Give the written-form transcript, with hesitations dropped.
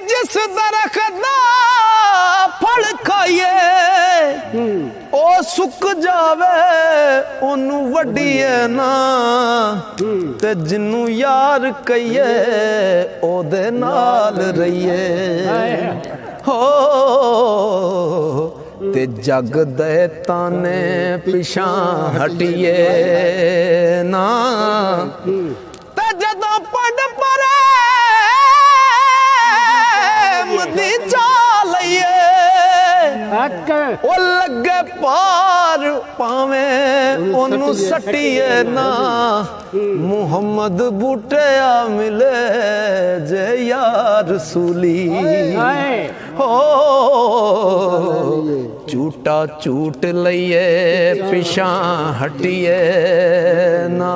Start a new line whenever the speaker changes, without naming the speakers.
जिस दरख्त दा फल खाइए ओ सुक जावे ओनू वड्डीए ना ते जिन्नू यार कहिए ओदे नाल रहिए हो ते जग दे ताने पिछा हटिए ना ते जदों पढ़ परे मदी चालिए ओ लगे पार पावे ओनू सटिए ना मुहम्मद बूटिया मिले जे यार रसूली हो झूठा झूठ लइए पिछा हटिए ना।